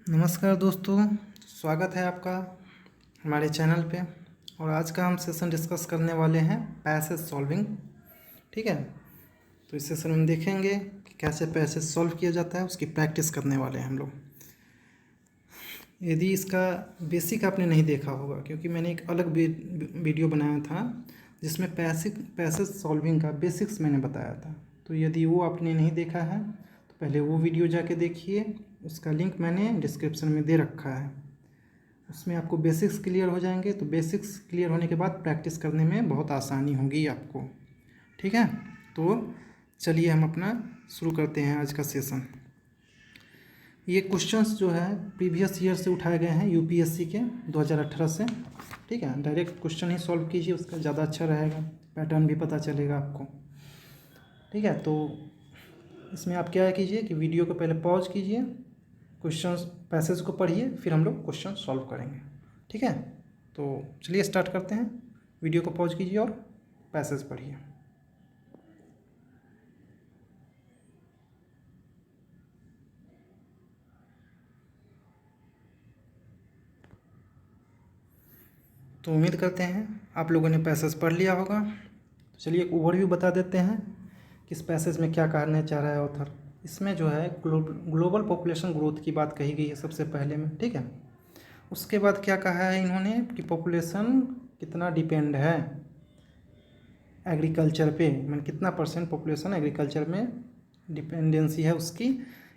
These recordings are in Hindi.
नमस्कार दोस्तों, स्वागत है आपका हमारे चैनल पे। और आज का हम सेशन डिस्कस करने वाले हैं पैसेज सॉल्विंग। ठीक है, तो इस सेशन में देखेंगे कि कैसे पैसेज सॉल्व किया जाता है, उसकी प्रैक्टिस करने वाले हैं हम लोग। यदि इसका बेसिक आपने नहीं देखा होगा, क्योंकि मैंने एक अलग वीडियो बनाया था जिसमें पैसेज सॉल्विंग का बेसिक्स मैंने बताया था। तो यदि वो आपने नहीं देखा है तो पहले वो वीडियो जाके देखिए, उसका लिंक मैंने डिस्क्रिप्शन में दे रखा है। उसमें आपको बेसिक्स क्लियर हो जाएंगे, तो बेसिक्स क्लियर होने के बाद प्रैक्टिस करने में बहुत आसानी होगी आपको। ठीक है, तो चलिए हम अपना शुरू करते हैं आज का सेशन। ये क्वेश्चंस जो है प्रीवियस ईयर से उठाए गए हैं, यूपीएससी के 2018 से। ठीक है, डायरेक्ट क्वेश्चन ही सॉल्व कीजिए, उसका ज़्यादा अच्छा रहेगा, पैटर्न भी पता चलेगा आपको। ठीक है, तो इसमें आप क्या कीजिए कि वीडियो को पहले पॉज कीजिए, क्वेश्चंस पैसेज को पढ़िए, फिर हम लोग क्वेश्चन सॉल्व करेंगे। ठीक है, तो चलिए स्टार्ट करते हैं। वीडियो को पॉज कीजिए और पैसेज पढ़िए। तो उम्मीद करते हैं आप लोगों ने पैसेज पढ़ लिया होगा। तो चलिए एक ओवरव्यू बता देते हैं कि इस पैसेज में क्या कहना चाह रहा है ऑथर। इसमें जो है ग्लोबल पॉपुलेशन ग्रोथ की बात कही गई है सबसे पहले में। ठीक है, उसके बाद क्या कहा है इन्होंने कि पॉपुलेशन कितना डिपेंड है एग्रीकल्चर पे, मतलब कितना % पॉपुलेशन एग्रीकल्चर में डिपेंडेंसी है उसकी,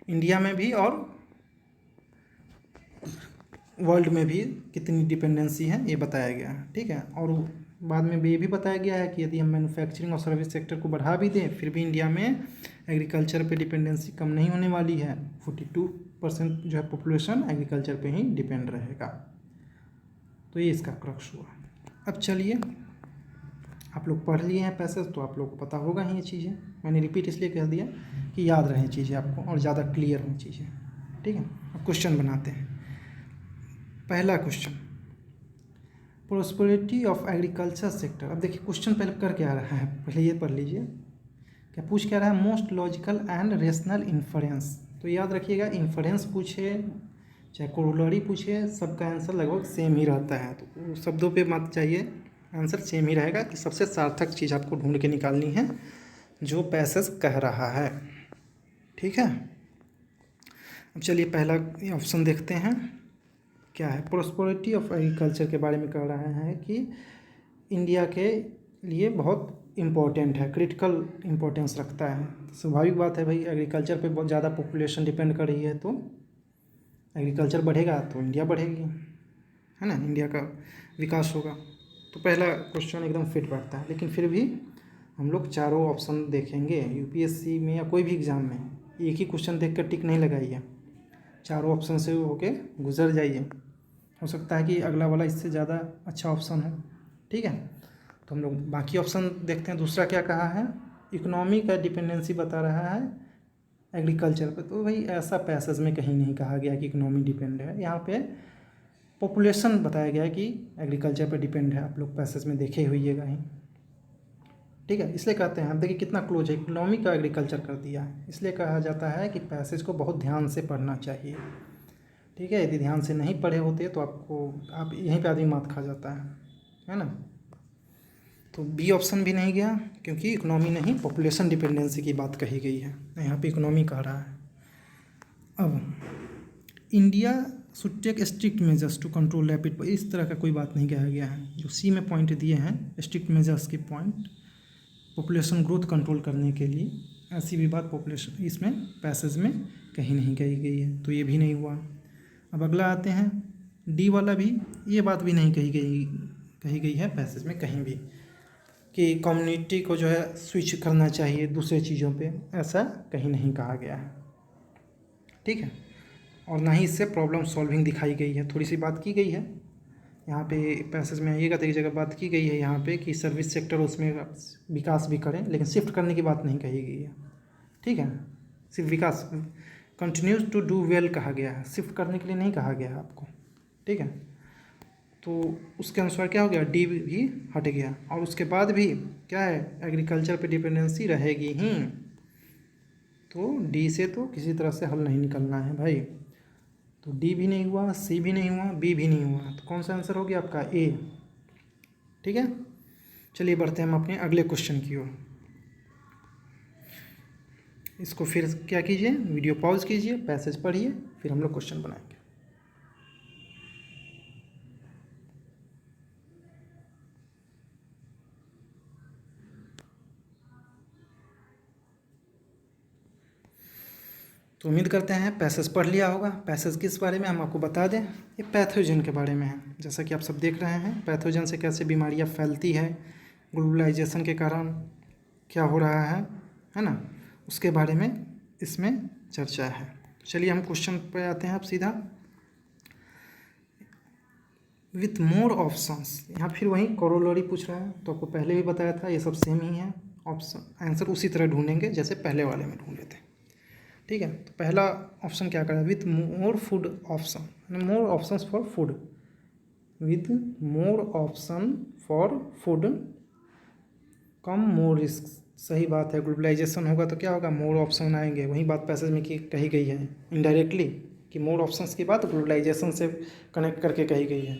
इंडिया में भी और वर्ल्ड में भी कितनी डिपेंडेंसी है ये बताया गया है। ठीक है, और बाद में ये भी बताया गया है कि यदि हम मैन्युफैक्चरिंग और सर्विस सेक्टर को बढ़ा भी दें फिर भी इंडिया में एग्रीकल्चर पे डिपेंडेंसी कम नहीं होने वाली है। 42% जो है पॉपुलेशन एग्रीकल्चर पे ही डिपेंड रहेगा। तो ये इसका क्रक्स हुआ। अब चलिए, आप लोग पढ़ लिए हैं पैसेज तो आप लोग को पता होगा ही ये चीज़ें। मैंने रिपीट इसलिए कह दिया कि याद रहें चीज़ें आपको और ज़्यादा क्लियर हों चीज़ें। ठीक है, अब क्वेश्चन बनाते हैं। पहला question, prosperity of agriculture sector. अब देखिए क्वेश्चन पहले कर क्या रहा है, पहले ये पढ़ लीजिए। क्या पूछ क्या रहा है? Most logical and rational inference. तो याद रखिएगा, इन्फरेंस पूछे चाहे कोरोलरी पूछे, सबका आंसर लगभग सेम ही रहता है। तो शब्दों पे मत चाहिए, आंसर सेम ही रहेगा कि सबसे सार्थक चीज़ आपको ढूंढ के निकालनी है जो पैसेज कह रहा है। ठीक है, अब चलिए पहला ऑप्शन देखते हैं क्या है। प्रोस्पेरिटी ऑफ एग्रीकल्चर के बारे में कह रहा है कि इंडिया के लिए बहुत इम्पोर्टेंट है, क्रिटिकल इम्पोर्टेंस रखता है। स्वाभाविक बात है भाई, एग्रीकल्चर पे बहुत ज़्यादा पॉपुलेशन डिपेंड कर रही है, तो एग्रीकल्चर बढ़ेगा तो इंडिया बढ़ेगी, है ना, इंडिया का विकास होगा। तो पहला क्वेश्चन एकदम फिट बैठता है। लेकिन फिर भी हम लोग चारों ऑप्शन देखेंगे यूपीएससी में या कोई भी एग्ज़ाम में, एक ही क्वेश्चन देखकर टिक नहीं लगाइए, चारों ऑप्शन से होके गुजर जाइए। हो सकता है कि अगला वाला इससे ज़्यादा अच्छा ऑप्शन हो। ठीक है, तो हम लोग बाकी ऑप्शन देखते हैं। दूसरा क्या कहा है? इकोनॉमी का डिपेंडेंसी बता रहा है एग्रीकल्चर पे। तो भाई ऐसा पैसेज में कहीं नहीं कहा गया कि इकोनॉमी डिपेंड है, यहाँ पे पॉपुलेशन बताया गया है कि एग्रीकल्चर पे डिपेंड है। आप लोग पैसेज में देखे हुईएगा ही। ठीक है, इसलिए कहते हैं, अब देखिए कितना क्लोज है, इकोनॉमी का एग्रीकल्चर कर दिया है। इसलिए कहा जाता है कि पैसेज को बहुत ध्यान से पढ़ना चाहिए। ठीक है, यदि ध्यान से नहीं पढ़े होते तो आप यहीं पे आदमी मात खा जाता है ना। तो बी ऑप्शन भी नहीं गया, क्योंकि इकोनॉमी नहीं, पॉपुलेशन डिपेंडेंसी की बात कही गई है, यहाँ पे इकोनॉमी कह रहा है। अब India should take strict measures to control rapid, इस तरह का कोई बात नहीं कहा गया है। जो सी में पॉइंट दिए हैं स्ट्रिक्ट मेजर्स के पॉइंट, पॉपुलेशन ग्रोथ कंट्रोल करने के लिए, ऐसी भी बात पॉपुलेशन इसमें पैसेज में कहीं नहीं कही गई है, तो ये भी नहीं हुआ। अब अगला आते हैं, डी वाला भी, ये बात भी नहीं कही गई है पैसेज में कहीं भी कि कम्युनिटी को जो है स्विच करना चाहिए दूसरे चीज़ों पे, ऐसा कहीं नहीं कहा गया है। ठीक है, और ना ही इससे प्रॉब्लम सॉल्विंग दिखाई गई है। थोड़ी सी बात की गई है यहाँ पे पैसेज में, आइएगा तो एक जगह बात की गई है यहाँ पे कि सर्विस सेक्टर उसमें विकास भी करें, लेकिन शिफ्ट करने की बात नहीं कही गई है। ठीक है, सिर्फ विकास, कंटिन्यूज टू डू वेल कहा गया है, शिफ्ट करने के लिए नहीं कहा गया है आपको। ठीक है, तो उसके अनुसार क्या हो गया, डी भी हट गया। और उसके बाद भी क्या है, एग्रीकल्चर पे डिपेंडेंसी रहेगी ही, तो डी से तो किसी तरह से हल नहीं निकलना है भाई। तो डी भी नहीं हुआ, सी भी नहीं हुआ, बी भी नहीं हुआ, तो कौन सा आंसर हो गया आपका ए। ठीक है, चलिए बढ़ते हैं हम अपने अगले क्वेश्चन की ओर। इसको फिर क्या कीजिए, वीडियो पॉज कीजिए, पैसेज पढ़िए, फिर हम लोग क्वेश्चन बनाएंगे। तो उम्मीद करते हैं पैसेज पढ़ लिया होगा। पैसेज किस बारे में हम आपको बता दें, ये पैथोजन के बारे में है। जैसा कि आप सब देख रहे हैं, पैथोजन से कैसे बीमारियां फैलती है, ग्लोबलाइजेशन के कारण क्या हो रहा है ना, उसके बारे में इसमें चर्चा है। चलिए हम क्वेश्चन पे आते हैं अब सीधा। विथ मोर ऑप्शंस, यहाँ फिर वही कोरोलरी पूछ रहा है, तो आपको पहले भी बताया था ये सब सेम ही है। ऑप्शन आंसर उसी तरह ढूंढेंगे जैसे पहले वाले में ढूंढे थे। ठीक है, तो पहला ऑप्शन क्या करें, with more food option, more options for food, with more option for food come more risk. सही बात है, ग्लोबलाइजेशन होगा तो क्या होगा, मोर ऑप्शन आएंगे। वही बात पैसेज में की कही गई है इनडायरेक्टली, कि मोर ऑप्शंस की बात ग्लोबलाइजेशन से कनेक्ट करके कही गई है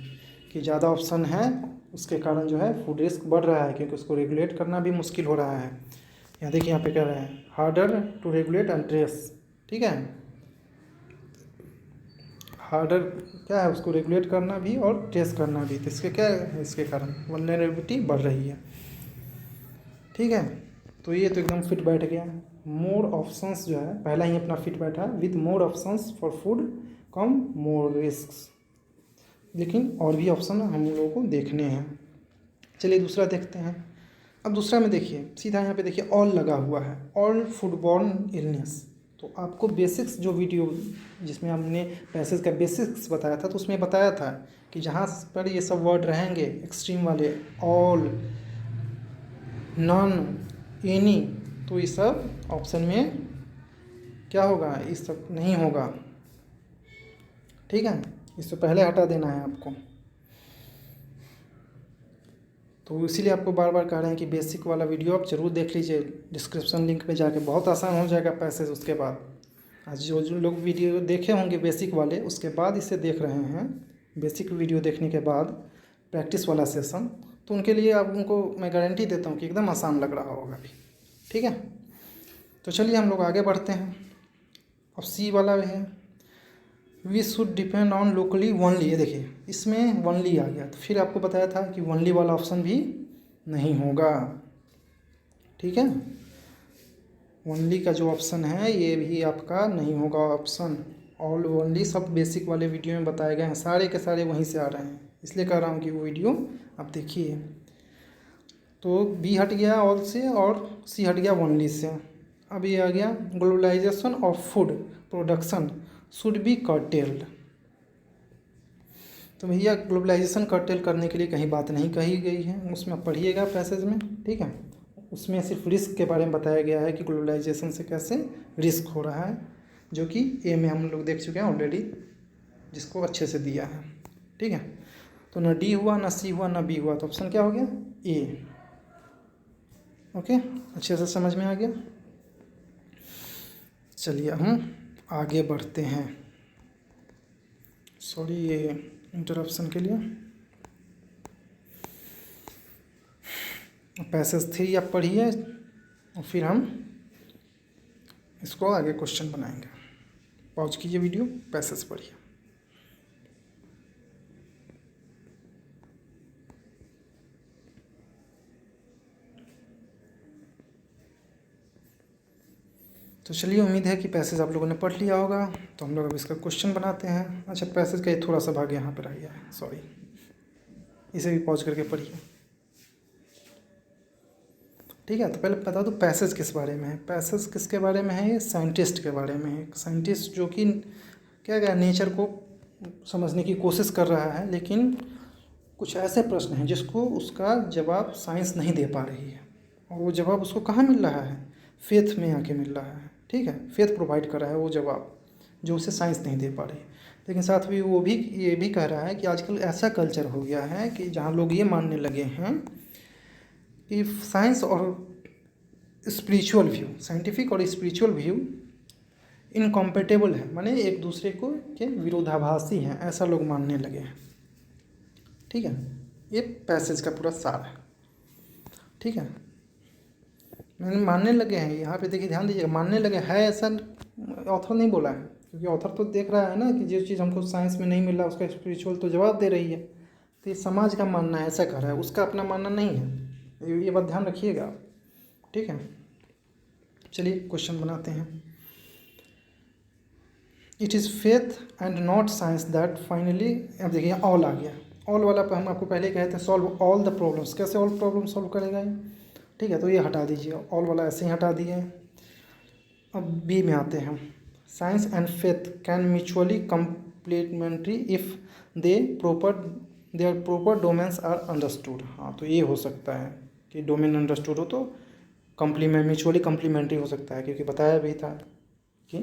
कि ज़्यादा ऑप्शन है उसके कारण जो है फूड रिस्क बढ़ रहा है, क्योंकि उसको रेगुलेट करना भी मुश्किल हो रहा है। यहाँ देखिए, यहाँ पे कह रहे हैं harder to regulate and trace. ठीक है, हार्डर क्या है, उसको रेगुलेट करना भी और ट्रेस करना भी, तो इसके क्या है, इसके कारण वल्नरेबिलिटी बढ़ रही है। ठीक है, तो ये तो एकदम फिट बैठ गया। मोर ऑप्शंस जो है पहला ही अपना फिट बैठा, with more options for food come more risk, लेकिन और भी ऑप्शन हम लोगों को देखने हैं। चलिए दूसरा देखते हैं। अब दूसरा में देखिए, सीधा यहाँ पे देखिए ऑल लगा हुआ है, ऑल फूडबॉर्न इलनेस। तो आपको बेसिक्स जो वीडियो जिसमें हमने पैसेज का बेसिक्स बताया था, तो उसमें बताया था कि जहाँ पर ये सब वर्ड रहेंगे एक्सट्रीम वाले, ऑल, नॉन, एनी, तो ये सब ऑप्शन में क्या होगा, इस सब नहीं होगा। ठीक है, इससे पहले हटा देना है आपको। तो इसीलिए आपको बार बार कह रहे हैं कि बेसिक वाला वीडियो आप जरूर देख लीजिए, डिस्क्रिप्शन लिंक पे जाके, बहुत आसान हो जाएगा पैसेज। उसके बाद आज जो लोग वीडियो देखे होंगे बेसिक वाले, उसके बाद इसे देख रहे हैं, बेसिक वीडियो देखने के बाद प्रैक्टिस वाला सेशन, तो उनके लिए आप उनको मैं गारंटी देता हूँ कि एकदम आसान लग रहा होगा अभी। ठीक है, तो चलिए हम लोग आगे बढ़ते हैं। अब सी वाला है, we should depend on locally only. ये देखिए, इसमें वनली आ गया, तो फिर आपको बताया था कि वनली वाला ऑप्शन भी नहीं होगा। ठीक है, वनली का जो ऑप्शन है ये भी आपका नहीं होगा ऑप्शन। ऑल वनली सब बेसिक वाले वीडियो में बताए गए हैं, सारे के सारे वहीं से आ रहे हैं, इसलिए कह रहा हूँ कि वो वीडियो आप देखिए। तो बी हट गया ऑल से और सी हट गया वनली से। अब ये आ गया, globalisation of food production should be curtailed. तो भैया ग्लोबलाइजेशन कर्टेल करने के लिए कहीं बात नहीं कही गई है, उसमें आप पढ़िएगा पैसेज में। ठीक है, उसमें सिर्फ रिस्क के बारे में बताया गया है कि ग्लोबलाइजेशन से कैसे रिस्क हो रहा है, जो कि ए में हम लोग देख चुके हैं ऑलरेडी, जिसको अच्छे से दिया है। ठीक है, तो ना डी हुआ, ना सी हुआ, ना बी हुआ, तो ऑप्शन क्या हो गया, ए। ओके, अच्छे से समझ में आ गया। चलिए हम आगे बढ़ते हैं। सॉरी ये इंटरप्शन के लिए। पैसेज 3 आप पढ़िए और फिर हम इसको आगे क्वेश्चन बनाएंगे। पॉज कीजिए वीडियो, पैसेज पढ़िए। तो चलिए, उम्मीद है कि पैसेज आप लोगों ने पढ़ लिया होगा। तो हम लोग अब इसका क्वेश्चन बनाते हैं। अच्छा, पैसेज का ये थोड़ा सा भाग यहाँ पर आ गया है, सॉरी, इसे भी पॉज करके पढ़िए। ठीक है, तो पहले बता दो पैसेज किस बारे में है। पैसेज किसके बारे में है, ये साइंटिस्ट के बारे में है। साइंटिस्ट जो कि क्या नेचर को समझने की कोशिश कर रहा है, लेकिन कुछ ऐसे प्रश्न हैं जिसको उसका जवाब साइंस नहीं दे पा रही है, और वो जवाब उसको कहाँ मिल रहा है, फेथ में आके मिल रहा है। ठीक है, फेथ प्रोवाइड कर रहा है वो जवाब जो उसे साइंस नहीं दे पा रही है। लेकिन साथ में वो भी ये भी कह रहा है कि आजकल ऐसा कल्चर हो गया है कि जहाँ लोग ये मानने लगे हैं कि साइंस और स्पिरिचुअल व्यू, साइंटिफिक और स्पिरिचुअल व्यू इनकॉम्पेटेबल है, माने एक दूसरे को के विरोधाभासी हैं, ऐसा लोग मानने लगे हैं। ठीक है, ये पैसेज का पूरा सार है। ठीक है, मैंने मानने लगे हैं, यहाँ पे देखिए ध्यान दीजिएगा, मानने लगे है ऐसा ऑथर नहीं बोला है, क्योंकि ऑथर तो देख रहा है ना कि जो चीज़ हमको साइंस में नहीं मिल रहा उसका स्पिरिचुअल तो जवाब दे रही है। तो ये समाज का मानना है ऐसा कह रहा है, उसका अपना मानना नहीं है, ये बात ध्यान रखिएगा। ठीक है, चलिए क्वेश्चन बनाते हैं। It is faith and not science that finally, अब देखिए ऑल आ गया, ऑल वाला पर हम आपको पहले कहते हैं सॉल्व ऑल द प्रॉब्लम्स, कैसे ऑल प्रॉब्लम सॉल्व करेगा ये। ठीक है, तो ये हटा दीजिए, ऑल वाला ऐसे ही हटा दिए। अब बी में आते हैं, science and faith can mutually complementary if their proper domains are understood. हाँ, तो ये हो सकता है कि डोमेन अंडरस्टूड हो तो म्यूचुअली कंप्लीमेंट्री हो सकता है, क्योंकि बताया भी था कि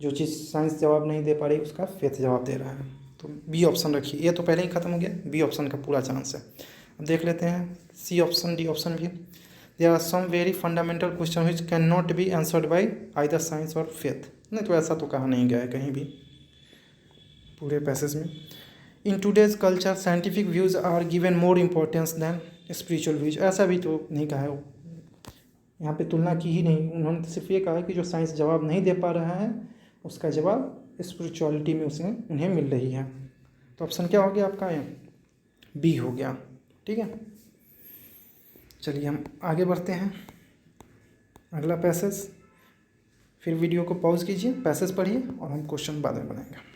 जो चीज़ साइंस जवाब नहीं दे पा रही उसका फेथ जवाब दे रहा है। तो बी ऑप्शन रखिए, ये तो पहले ही खत्म हो गया, बी ऑप्शन का पूरा चांस है। अब देख लेते हैं सी ऑप्शन, डी ऑप्शन भी। There are some very fundamental question which can not be answered by either science और फेथ। नहीं, तो ऐसा तो कहा नहीं गया है कहीं भी पूरे पैसेज में। In today's culture scientific views are given more importance than spiritual views, ऐसा भी तो नहीं कहा है, यहाँ पे तुलना की ही नहीं, उन्होंने सिर्फ ये कहा कि जो साइंस जवाब नहीं दे पा रहा है उसका जवाब स्पिरिचुअलिटी में उसमें उन्हें मिल रही है। तो ऑप्शन क्या हो गया आपका, बी हो गया। ठीक है, चलिए हम आगे बढ़ते हैं, अगला पैसेज। फिर वीडियो को पॉज कीजिए, पैसेज पढ़िए और हम क्वेश्चन बाद में बनाएंगे।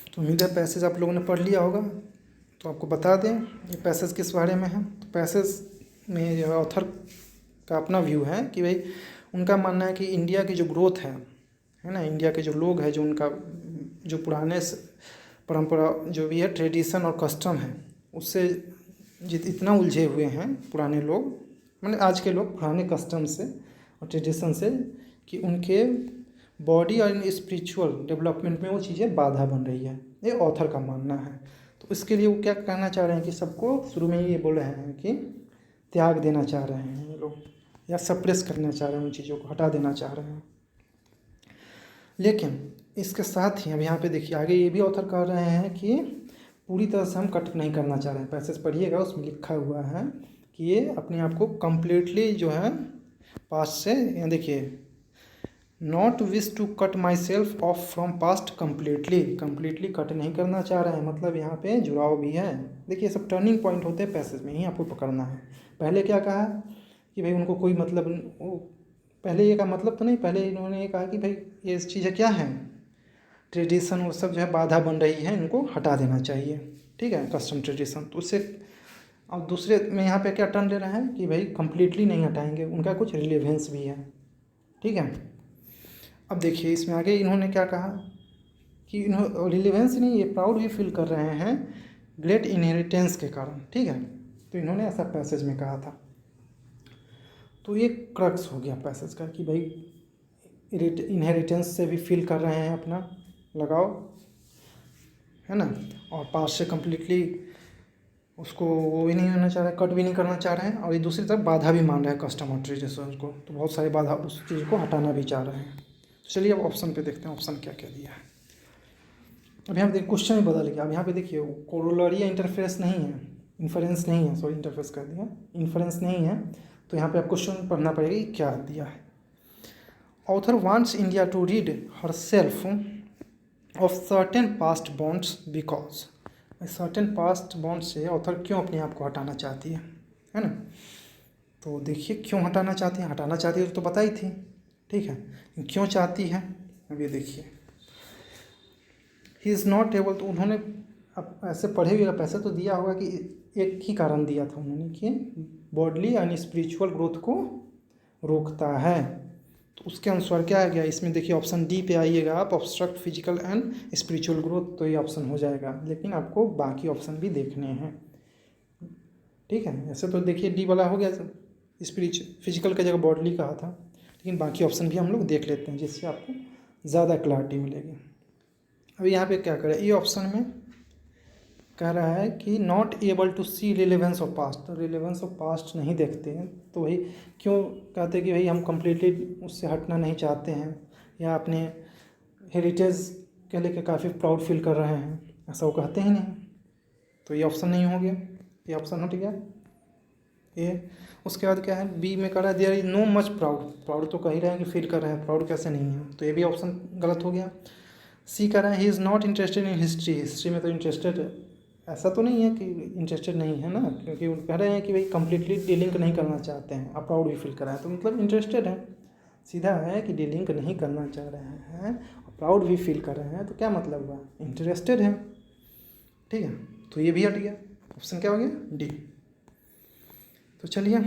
तो उम्मीद है पैसेज आप लोगों ने पढ़ लिया होगा। तो आपको बता दें ये पैसेज किस बारे में है। तो पैसेज में जो है ऑथर का अपना व्यू है कि भाई उनका मानना है कि इंडिया की जो ग्रोथ है ना, इंडिया के जो लोग हैं, जो उनका जो पुराने परंपरा जो भी है ट्रेडिशन और कस्टम है उससे इतना उलझे हुए हैं पुराने लोग, मतलब आज के लोग पुराने कस्टम से और ट्रेडिशन से, कि उनके बॉडी और स्पिरिचुअल डेवलपमेंट में वो चीज़ें बाधा बन रही है, ये ऑथर का मानना है। तो इसके लिए वो क्या कहना चाह रहे हैं कि सबको शुरू में ही ये बोल रहे हैं कि त्याग देना चाह रहे हैं ये लोग, या सप्रेस करना चाह रहे हैं, उन चीज़ों को हटा देना चाह रहे हैं। लेकिन इसके साथ ही अब यहाँ पे देखिए आगे ये भी ऑथर कह रहे हैं कि पूरी तरह से हम कट नहीं करना चाह रहे हैं। पैसेज पढ़िएगा, उसमें लिखा हुआ है कि ये अपने आप को कम्प्लीटली जो है पास्ट से, यहाँ देखिए, not wish to cut myself off from past completely cut नहीं करना चाह रहे हैं, मतलब यहाँ पे जुड़ाव भी है। देखिए सब टर्निंग पॉइंट होते हैं पैसेज में, ही आपको पकड़ना है। पहले क्या कहा कि भाई उनको कोई मतलब, वो पहले ये का मतलब तो नहीं, पहले इन्होंने ये कहा कि भाई ये चीज़ें क्या हैं, ट्रेडिशन वो सब जो है बाधा बन रही है, इनको हटा देना चाहिए। ठीक है, कस्टम ट्रेडिशन, तो उससे और दूसरे में यहाँ पे क्या टर्न ले रहा है कि भाई कम्प्लीटली नहीं हटाएंगे, उनका कुछ रिलेवेंस भी है। ठीक है, अब देखिए इसमें आगे इन्होंने क्या कहा कि रिलेवेंस नहीं, ये प्राउड भी फील कर रहे हैं ग्रेट इनहेरिटेंस के कारण। ठीक है, तो इन्होंने ऐसा पैसेज में कहा था। तो ये क्रक्स हो गया पैसेज का कि भाई इनहेरिटेंस से भी फील कर रहे हैं अपना लगाव, है ना, और पास से कम्प्लीटली उसको वो भी नहीं होना चाह रहे, कट भी नहीं करना चाह रहे हैं, और ये दूसरी तरफ बाधा भी मान रहे हैं कस्टम और ट्रेडिशन को, तो बहुत सारी बाधा उस चीज़ को हटाना भी चाह रहे हैं। तो चलिए अब ऑप्शन पे देखते हैं ऑप्शन क्या क्या दिया है। अब यहाँ पे देखिए क्वेश्चन ही बदल गया। अब यहाँ पे देखिए कोरोलरी या इंटरफेरेंस नहीं है, इन्फरेंस नहीं है, सॉरी इंटरफेरेंस कर दिया, इन्फरेंस नहीं है। तो यहाँ पे आप क्वेश्चन पढ़ना पड़ेगा कि क्या दिया है। Author wants India to rid herself of certain past bonds because, certain past bond से ऑथर क्यों अपने आप को हटाना चाहती है ना। तो देखिए क्यों हटाना चाहती है, हटाना चाहती है तो बताई थी। ठीक है, क्यों चाहती है अब ये देखिए, ही इज़ नॉट एबल, तो उन्होंने अब ऐसे पढ़े हुए पैसे तो दिया होगा कि एक ही कारण दिया था उन्होंने कि बॉडली एंड स्पिरिचुअल ग्रोथ को रोकता है। तो उसके अनुसार क्या है गया इसमें, देखिए ऑप्शन डी पे आइएगा आप, obstruct physical and spiritual growth, तो ये ऑप्शन हो जाएगा। लेकिन आपको बाकी ऑप्शन भी देखने हैं। ठीक है, ऐसे तो देखिए डी वाला हो गया, फिजिकल की जगह बॉडली कहा था, लेकिन बाकी ऑप्शन भी हम लोग देख लेते हैं जिससे आपको ज़्यादा क्लैरिटी मिलेगी। अभी यहाँ पे क्या करें, ये ऑप्शन में कह रहा है कि not able to see relevance of past, तो रिलेवेंस ऑफ पास्ट नहीं देखते हैं, तो वही क्यों कहते हैं कि भाई हम कम्प्लीटली उससे हटना नहीं चाहते हैं या अपने हेरिटेज के लेके काफ़ी प्राउड फील कर रहे हैं, ऐसा वो कहते ही नहीं। तो ये ऑप्शन नहीं हो गया, ये ऑप्शन हट गया ये। उसके बाद क्या है, बी में कह रहा है there is no much proud, proud तो कह ही रहे हैं कि फील कर रहे हैं, प्राउड कैसे नहीं है, तो ये भी ऑप्शन गलत हो गया। सी कह रहा है he is not interested in history, history में तो इंटरेस्टेड, ऐसा तो नहीं है कि इंटरेस्टेड नहीं है ना, क्योंकि वो कह रहे हैं कि भाई कंप्लीटली डीलिंक नहीं करना चाहते हैं, आप प्राउड भी फील कर रहे हैं, तो मतलब इंटरेस्टेड है, सीधा है कि डीलिंक नहीं करना चाह रहे हैं और प्राउड भी फील कर रहे हैं, तो क्या मतलब हुआ, इंटरेस्टेड है। ठीक है, तो ये भी हट गया, ऑप्शन क्या हो गया, डी। तो चलिए,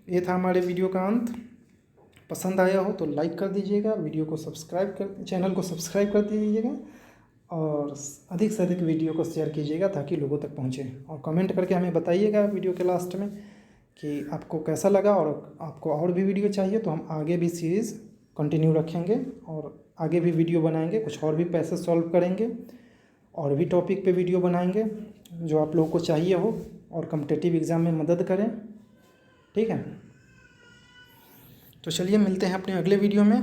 ये था हमारे वीडियो का अंत। पसंद आया हो तो लाइक कर दीजिएगा, वीडियो को सब्सक्राइब कर, चैनल को सब्सक्राइब कर दीजिएगा और अधिक से अधिक वीडियो को शेयर कीजिएगा ताकि लोगों तक पहुँचे, और कमेंट करके हमें बताइएगा वीडियो के लास्ट में कि आपको कैसा लगा, और आपको और भी वीडियो चाहिए तो हम आगे भी सीरीज़ कंटिन्यू रखेंगे और आगे भी वीडियो बनाएंगे, कुछ और भी पैसे सॉल्व करेंगे और भी टॉपिक पे वीडियो बनाएंगे जो आप लोगों को चाहिए हो और कॉम्पिटिटिव एग्ज़ाम में मदद करें। ठीक है, तो चलिए मिलते हैं अपने अगले वीडियो में।